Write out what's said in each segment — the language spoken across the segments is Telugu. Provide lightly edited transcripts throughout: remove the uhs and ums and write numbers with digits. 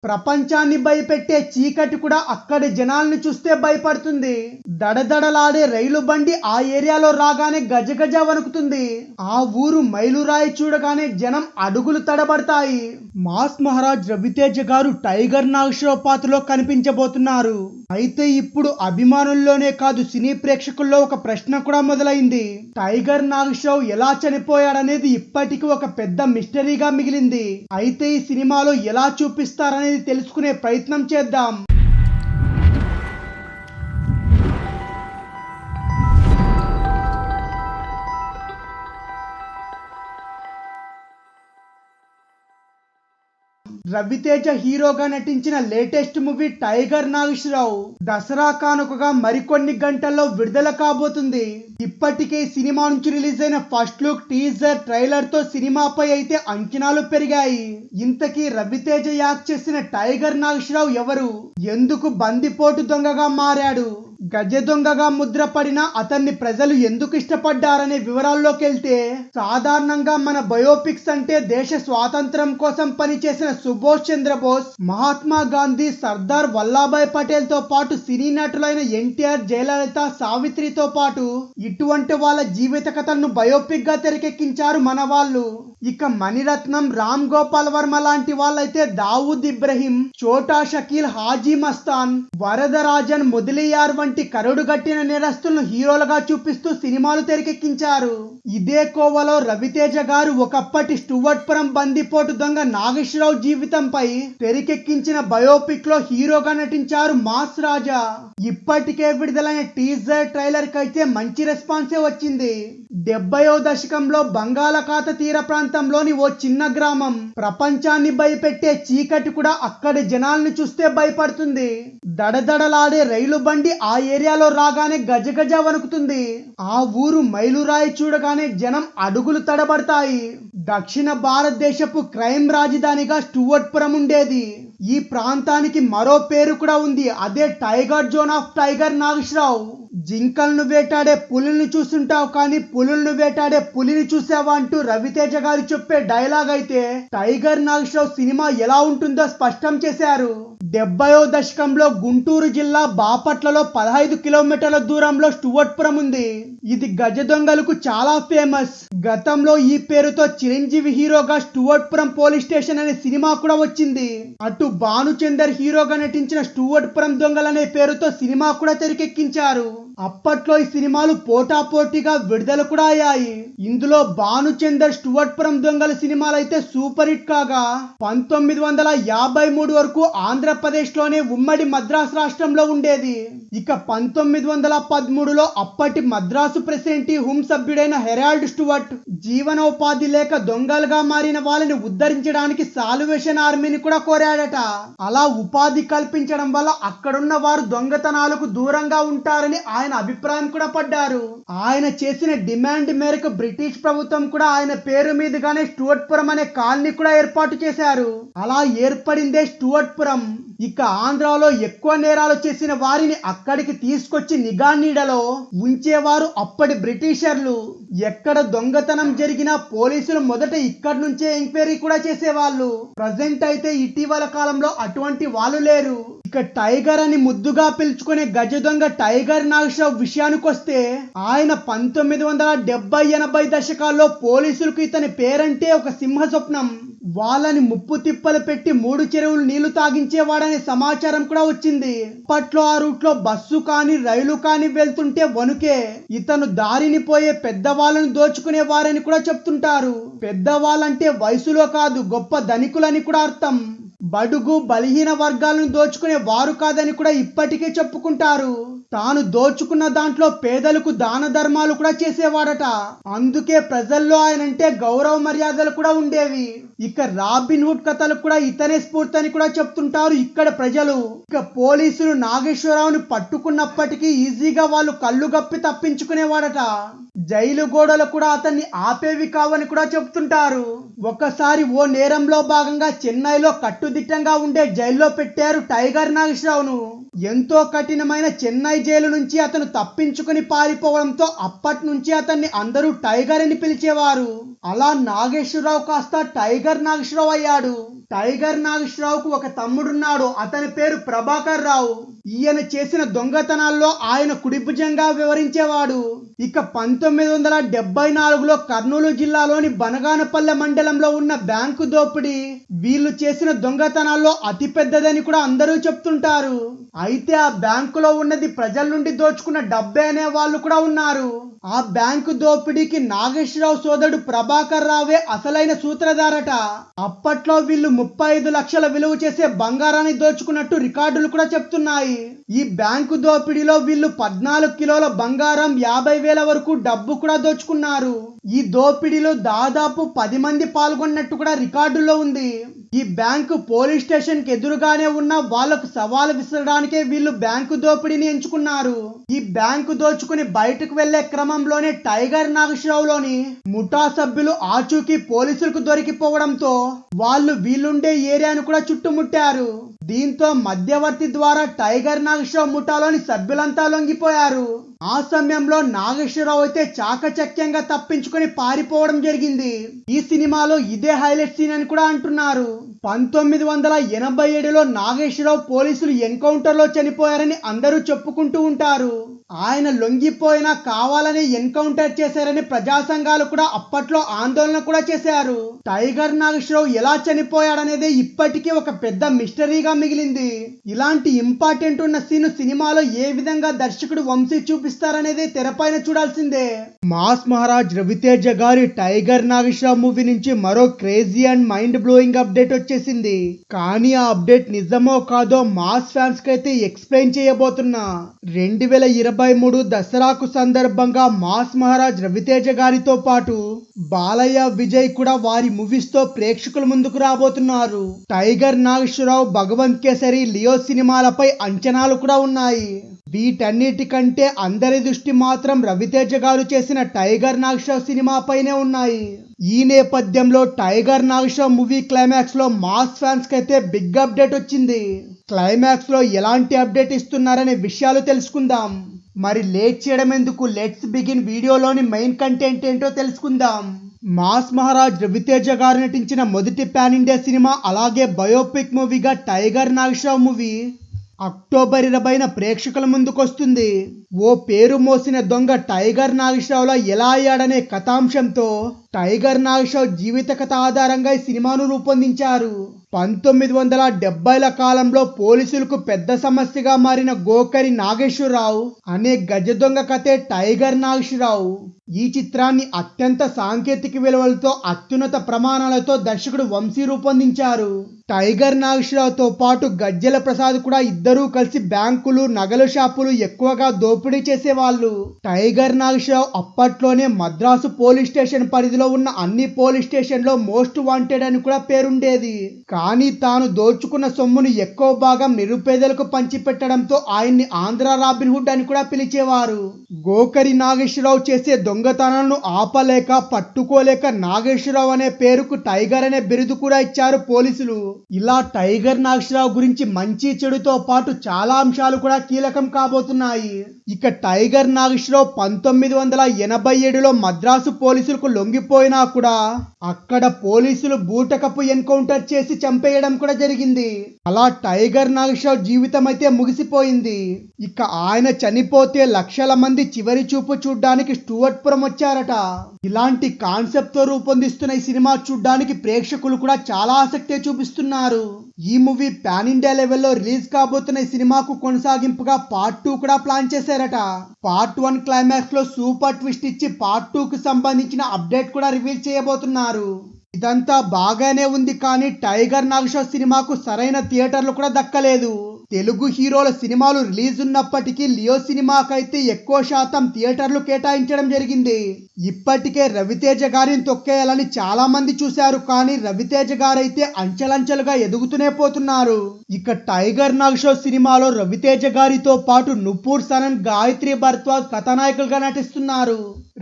ప్రపంచాన్ని భయపెట్టే చీకటి కూడా అక్కడి జనాల్ని చూస్తే భయపడుతుంది. దడదడలాడే రైలు బండి ఆ ఏరియాలో రాగానే గజగజ వణుకుతుంది. ఆ ఊరు మైలురాయి చూడగానే జనం అడుగులు తడబడతాయి. మాస్ మహారాజ్ రవితేజ గారు టైగర్ నాగేశ్వరరావు పాత్రలో కనిపించబోతున్నారు. అయితే ఇప్పుడు అభిమానుల్లోనే కాదు సినీ ప్రేక్షకుల్లో ఒక ప్రశ్న కూడా మొదలైంది. టైగర్ నాగేశ్వరరావు ఎలా చనిపోయాడనేది ఇప్పటికీ ఒక పెద్ద మిస్టరీగా మిగిలింది. అయితే ఈ సినిమాలో ఎలా చూపిస్తారనేది తెలుసుకునే ప్రయత్నం చేద్దాం. రవితేజ హీరోగా నటించిన latest movie Tiger Nageswara Rao Dasara కానుకగా మరికొన్ని గంటల్లో విడుదల కాబోతుంది. ఇప్పటికే సినిమా నుంచి రిలీజ్ అయిన ఫస్ట్ లుక్, టీజర్, ట్రైలర్ తో సినిమాపై అయితే అంచనాలు పెరిగాయి. ఇంతకీ రవితేజ యాక్ట్ చేసిన టైగర్ నాగేశ్వరరావు ఎవరు? ఎందుకు బందిపోటు దొంగగా మారాడు? గజ దొంగగా ముద్రపడిన అతన్ని ప్రజలు ఎందుకు ఇష్టపడ్డారనే వివరాల్లోకి వెళ్తే, సాధారణంగా మన బయోపిక్స్ అంటే దేశ స్వాతంత్రం కోసం పనిచేసిన సుభాష్ చంద్రబోస్, మహాత్మా గాంధీ, సర్దార్ వల్లభాయ్ పటేల్ తో పాటు సినీ నటులైన ఎన్టీఆర్, జయలలిత, సావిత్రితో పాటు ఇటువంటి వాళ్ళ జీవిత కథలను బయోపిక్ గా తెరకెక్కించారు మన వాళ్ళు. ఇక మణిరత్నం, రామ్ గోపాల్ వర్మ లాంటి వాళ్ళైతే దావూద్ ఇబ్రహీం, చోటా షకీల్, హాజీ మస్తాన్, వరదరాజన్, మొదలియార్ వంటి కరుడుగట్టిన నేరస్తులను హీరోలుగా చూపిస్తూ సినిమాలు తెరకెక్కించారు. ఇదే కోవలో రవితేజ గారు ఒకప్పటి స్టూవర్ట్పురం బందిపోటు దొంగ నాగేశ్వరరావు జీవితంపై తెరకెక్కించిన బయోపిక్ లో హీరోగా నటించారు మాస్ రాజా. ఇప్పటికే విడుదలైన టీజర్, ట్రైలర్ కైతే మంచి రెస్పాన్సే వచ్చింది. 70వ దశకంలో బంగాళాఖాత తీర ప్రాంతంలోని ఓ చిన్న గ్రామం. ప్రపంచాన్ని భయపెట్టే చీకటి కూడా అక్కడి జనాల్ని చూస్తే భయపడుతుంది. దడదడలాడే రైలు బండి ఆ ఏరియాలో రాగానే గజగజ వణుకుతుంది. ఆ ఊరు మైలురాయి చూడగానే జనం అడుగులు తడబడతాయి. దక్షిణ భారతదేశపు క్రైమ్ రాజధానిగా స్టూవర్ట్పురం ఉండేది. ఈ ప్రాంతానికి మరో పేరు కూడా ఉంది. అదే tiger zone of tiger Nageswara Rao. జింకలను వేటాడే పులుల్ని చూస్తుంటావు కానీ పులులను వేటాడే పులిని చూసావా అంటూ రవితేజ గారు చెప్పే డైలాగ్ అయితే టైగర్ నాగేశ్వరరావు సినిమా ఎలా ఉంటుందో స్పష్టం చేశారు. 70వ దశకంలో గుంటూరు జిల్లా బాపట్లలో 15 కిలోమీటర్ల దూరంలో స్టూవర్ట్పురం ఉంది. ఇది గజ దొంగలకు చాలా ఫేమస్. గతంలో ఈ పేరుతో చిరంజీవి హీరోగా స్టూవర్ట్పురం పోలీస్ స్టేషన్ అనే సినిమా కూడా వచ్చింది. అటు భానుచందర్ హీరోగా నటించిన స్టూవర్ట్పురం దొంగలనే పేరుతో సినిమా కూడా తెరకెక్కించారు. అప్పట్లో ఈ సినిమాలు పోటాపోటీగా విడుదల కూడా అయ్యాయి. ఇందులో భానుచందర్ స్టూవర్ట్పురం దొంగల సినిమాలైతే సూపర్ హిట్ కాగా 1953 వరకు ఆంధ్రప్రదేశ్ లోనే ఉమ్మడి మద్రాసు రాష్ట్రంలో ఉండేది. ఇక 1913లో అప్పటి మద్రాసు ప్రెసిడెంట్ హోం సభ్యుడైన హెరాల్డ్ స్టూవర్ట్ జీవనోపాధి లేక దొంగలుగా మారిన వాళ్ళని ఉద్ధరించడానికి సాల్వేషన్ ఆర్మీని కూడా కోరాడట. అలా ఉపాధి కల్పించడం వల్ల అక్కడున్న వారు దొంగతనాలకు దూరంగా ఉంటారని ఆయన అభిప్రాయం కూడా పడ్డారు. ఆయన చేసిన డిమాండ్ మేరకు బ్రిటిష్ ప్రభుత్వం కూడా ఆయన పేరు మీదుగానే స్టూవర్ట్పురం అనే కాలనీ కూడా ఏర్పాటు చేశారు. అలా ఏర్పడిందే స్టూవర్ట్పురం. ఇక ఆంధ్రాలో ఎక్కువ నేరాలు చేసిన వారిని అక్కడికి తీసుకొచ్చి నిఘా నీడలో ఉంచేవారు అప్పటి బ్రిటిషర్లు. ఎక్కడ దొంగతనం జరిగినా పోలీసులు మొదట ఇక్కడి నుంచే ఎంక్వైరీ కూడా చేసేవాళ్ళు. ప్రజెంట్ అయితే ఇటీవల కాలంలో అటువంటి వాళ్ళు లేరు. ఇక టైగర్ అని ముద్దుగా పిలుచుకునే గజ దొంగ టైగర్ నాగేశ్వరరావు విషయానికి వస్తే ఆయన 1970-80 దశకాల్లో పోలీసులకు ఇతని పేరంటే ఒక సింహ స్వప్నం. వాళ్ళని ముప్పు తిప్పలు పెట్టి 3 చెరువులు నీళ్లు తాగించేవాడనే సమాచారం కూడా వచ్చింది. అప్పట్లో ఆ రూట్ లో బస్సు కానీ రైలు కానీ వెళ్తుంటే వణుకే. ఇతను దారిని పోయే పెద్దవాళ్ళను దోచుకునే వారని కూడా చెప్తుంటారు. పెద్దవాళ్ళంటే వయసులో కాదు, గొప్ప ధనికులని కూడా అర్థం. బడుగు బలహీన వర్గాలను దోచుకునే వారు కాదని కూడా ఇప్పటికే చెప్పుకుంటారు. తాను దోచుకున్న దాంట్లో పేదలకు దాన ధర్మాలు కూడా చేసేవాడట. అందుకే ప్రజల్లో ఆయనంటే గౌరవ మర్యాదలు కూడా ఉండేవి. ఇక రాబిన్ హుడ్ కథలు కూడా ఇతనే స్ఫూర్తి అని కూడా చెప్తుంటారు ఇక్కడ ప్రజలు. ఇక పోలీసులు నాగేశ్వరరావుని పట్టుకున్నప్పటికీ ఈజీగా వాళ్ళు కళ్ళు గప్పి తప్పించుకునేవాడట. జైలు గోడలు కూడా అతన్ని ఆపేవి కావని కూడా చెప్తుంటారు. ఒకసారి ఓ నేరంలో భాగంగా చెన్నైలో కట్టుదిట్టంగా ఉండే జైల్లో పెట్టారు టైగర్ నాగేశ్వరరావును. ఎంతో కఠినమైన చెన్నై జైలు నుంచి అతను తప్పించుకుని పారిపోవడంతో అప్పటి నుంచి అతన్ని అందరూ టైగర్ అని పిలిచేవారు. అలా నాగేశ్వరరావు కాస్త టైగర్ నాగేశ్వరరావు అయ్యాడు. టైగర్ నాగేశ్వరరావుకు ఒక తమ్ముడున్నాడు. అతని పేరు ప్రభాకర్ రావు. ఈయన చేసిన దొంగతనాల్లో ఆయన కుడిభుజంగా వివరించేవాడు. ఇక 1974లో కర్నూలు జిల్లాలోని బనగానపల్లె మండలంలో ఉన్న బ్యాంకు దోపిడీ వీళ్ళు చేసిన దొంగతనాల్లో అతి పెద్దదని కూడా అందరూ చెప్తుంటారు. అయితే ఆ బ్యాంకులో ఉన్నది ప్రజల నుండి దోచుకున్న డబ్బే అనే వాళ్ళు కూడా ఉన్నారు. ఆ బ్యాంకు దోపిడీకి నాగేశ్వరరావు సోదరుడు ప్రభాకర్ రావే అసలైన సూత్రధారట. అప్పట్లో వీళ్ళు 35 లక్షల విలువ చేసే బంగారాన్ని దోచుకున్నట్టు రికార్డులు కూడా చెప్తున్నాయి. ఈ బ్యాంకు దోపిడీలో వీళ్ళు 14 కిలోల బంగారం, 50,000 వరకు డబ్బు కూడా దోచుకున్నారు. ఈ దోపిడీలో దాదాపు 10 మంది పాల్గొన్నట్టు కూడా రికార్డుల్లో ఉంది. ఈ బ్యాంకు పోలీస్ స్టేషన్ కి ఎదురుగానే ఉన్న వాళ్లకు సవాలు విసరడానికే వీళ్ళు బ్యాంకు దోపిడీని ఎంచుకున్నారు. ఈ బ్యాంకు దోచుకుని బయటకు వెళ్లే క్రమంలోనే టైగర్ నాగేశ్వరరావులోని ముఠా సభ్యులు ఆచూకీ పోలీసులకు దొరికిపోవడంతో వాళ్ళు వీళ్ళుండే ఏరియాను కూడా చుట్టుముట్టారు. దీంతో మధ్యవర్తి ద్వారా టైగర్ నాగేశ్వరరావు ముఠాలోని సభ్యులంతా లొంగిపోయారు. ఆ సమయంలో నాగేశ్వరరావు అయితే చాకచక్యంగా తప్పించుకొని పారిపోవడం జరిగింది. ఈ సినిమాలో ఇదే హైలైట్ సీన్ అని కూడా అంటున్నారు. 1987లో నాగేశ్వరరావు పోలీసులు ఎన్కౌంటర్ లో చనిపోయారని అందరూ చెప్పుకుంటూ ఉంటారు. ఆయన లొంగిపోయినా కావాలని ఎన్కౌంటర్ చేశారని ప్రజా సంఘాలు కూడా అప్పట్లో ఆందోళన కూడా చేశారు. టైగర్ నాగేశ్వరరావు ఎలా చనిపోయాడనేది ఇప్పటికీ ఒక పెద్ద మిస్టరీగా మిగిలింది. ఇలాంటి ఇంపార్టెంట్ ఉన్న సీన్ సినిమాలో ఏ విధంగా దర్శకుడు వంశీ చూపిస్తారనేది తెరపైన చూడాల్సిందే. మాస్ మహారాజ్ రవితేజ గారి టైగర్ నాగేశ్వరరావు మూవీ నుంచి మరో crazy and mind blowing update వచ్చేసింది. కానీ ఆ అప్డేట్ నిజమో కాదో మాస్ ఫ్యాన్స్ కి అయితే ఎక్స్ప్లెయిన్ చేయబోతున్నా. 2023 దసరాకు సందర్భంగా మాస్ మహారాజ్ రవితేజ గారితో పాటు బాలయ్య, విజయ్ కూడా వారి మూవీస్ తో ప్రేక్షకుల ముందుకు రాబోతున్నారు. టైగర్ నాగేశ్వరరావు, భగవంత్ కేసరి, లియో సినిమాలపై అంచనాలు కూడా ఉన్నాయి. వీటన్నిటికంటే అందరి దృష్టి మాత్రం రవితేజ గారు చేసిన టైగర్ నాగేశ్వరరావు సినిమాపైనే ఉన్నాయి. ఈ నేపథ్యంలో టైగర్ నాగేశ్వరరావు మూవీ క్లైమాక్స్ లో మాస్ ఫ్యాన్స్ కి అయితే బిగ్ అప్డేట్ వచ్చింది. క్లైమాక్స్ లో ఎలాంటి అప్డేట్ ఇస్తున్నారనే విషయాలు తెలుసుకుందాం. మరి లేట్ చేయడం ఎందుకు, లెట్స్ బిగిన్. వీడియోలోని మెయిన్ కంటెంట్ ఏంటో తెలుసుకుందాం. మాస్ మహారాజ్ రవితేజ గారు నటించిన మొదటి పాన్ ఇండియా సినిమా, అలాగే బయోపిక్ మూవీగా టైగర్ నాగేశ్వరరావు మూవీ అక్టోబర్ 20న ప్రేక్షకుల ముందుకొస్తుంది. ఓ పేరు మోసిన దొంగ టైగర్ నాగేశ్వరరావులా ఎలా అయ్యాడనే కథాంశంతో టైగర్ నాగేశ్వరరావు జీవిత కథ ఆధారంగా ఈ సినిమాను రూపొందించారు. 1970ల కాలంలో పోలీసులకు పెద్ద సమస్యగా మారిన గోకరి నాగేశ్వరరావు అనే గజ దొంగ కథే టైగర్ నాగేశ్వరరావు. ఈ చిత్రాన్ని అత్యంత సాంకేతిక విలువలతో, అత్యున్నత ప్రమాణాలతో దర్శకుడు వంశీ రూపొందించారు. టైగర్ నాగేశ్వరరావుతో పాటు గజ్జెల ప్రసాద్ కూడా ఇద్దరూ కలిసి బ్యాంకులు, నగల షాపులు ఎక్కువగా దోపిడీ చేసేవాళ్ళు. టైగర్ నాగేశ్వరరావు అప్పట్లోనే మద్రాసు పోలీస్ స్టేషన్ పరిధిలో ఉన్న అన్ని పోలీస్ స్టేషన్ లో మోస్ట్ వాంటెడ్ అని కూడా పేరుండేది. కానీ తాను దోచుకున్న సొమ్మును ఎక్కువ భాగం నిరుపేదలకు పంచిపెట్టడంతో ఆయన్ని ఆంధ్ర రాబిన్ హుడ్ అని కూడా పిలిచేవారు. గోకరి నాగేశ్వరరావు చేసే దొంగతనాలను ఆపలేక, పట్టుకోలేక నాగేశ్వరరావు అనే పేరుకు టైగర్ అనే బిరుదు కూడా ఇచ్చారు పోలీసులు. ఇలా టైగర్ నాగేశ్వరరావు గురించి మంచి చెడుతో పాటు చాలా అంశాలు కూడా కీలకం కాబోతున్నాయి. ఇక టైగర్ నాగేశ్వరరావు 1987లో మద్రాసు పోలీసులకు లొంగిపోయినా కూడా అక్కడ పోలీసులు బూటకపు ఎన్కౌంటర్ చేసి చంపేయడం కూడా జరిగింది. అలా టైగర్ నాగేశ్వరరావు జీవితం అయితే ముగిసిపోయింది. ఇక ఆయన చనిపోతే లక్షల మంది చివరి చూపు చూడ్డానికి స్టూవర్ట్పురం వచ్చారట. ఇలాంటి కాన్సెప్ట్ తో రూపొందిస్తున్న ఈ సినిమా చూడ్డానికి ప్రేక్షకులు కూడా చాలా ఆసక్తి చూపిస్తున్నారు. ఈ మూవీ పాన్ ఇండియా లెవెల్లో రిలీజ్ కాబోతున్న ఈ సినిమాకు కొనసాగింపుగా పార్ట్ 2 కూడా ప్లాన్ చేశారట. పార్ట్ 1 క్లైమాక్స్ లో సూపర్ ట్విస్ట్ ఇచ్చి పార్ట్ 2 కు సంబంధించిన అప్డేట్ కూడా రివీల్ చేయబోతున్నారు. ఇదంతా బాగానే ఉంది, కానీ టైగర్ నాగేశ్వరరావు సినిమాకు సరైన థియేటర్లు కూడా దక్కలేదు. తెలుగు హీరోల సినిమాలు రిలీజ్ ఉన్నప్పటికీ లియో సినిమాకైతే ఎక్కువ శాతం థియేటర్లు కేటాయించడం జరిగింది. ఇప్పటికే రవితేజ గారిని తొక్కేయాలని చాలా మంది చూశారు, కానీ రవితేజ గారైతే అంచెలంచెలుగా ఎదుగుతూనే పోతున్నారు. ఇక టైగర్ నాగేశ్వరరావు సినిమాలో రవితేజ గారితో పాటు నుపూర్ సనన్, గాయత్రి భరద్వాజ్ కథానాయకులుగా నటిస్తున్నారు.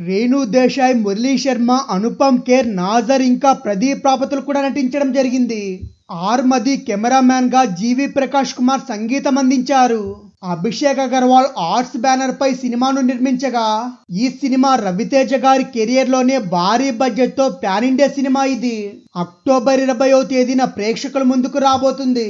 రేణు దేశాయ్, మురళీ శర్మ, అనుపమ్ ఖేర్, నాజర్ ఇంకా ప్రదీప్ రాపతులు కూడా నటించడం జరిగింది. ఆర్మది కెమెరామ్యాన్ గా జీవి ప్రకాష్ కుమార్ సంగీతం అందించారు. అభిషేక్ అగర్వాల్ ఆర్ట్స్ బ్యానర్ పై సినిమాను నిర్మించగా ఈ సినిమా రవితేజ గారి కెరియర్ లోనే భారీ బడ్జెట్ తో పాన్ ఇండియా సినిమా ఇది. అక్టోబర్ 20వ తేదీన ప్రేక్షకుల ముందుకు రాబోతుంది.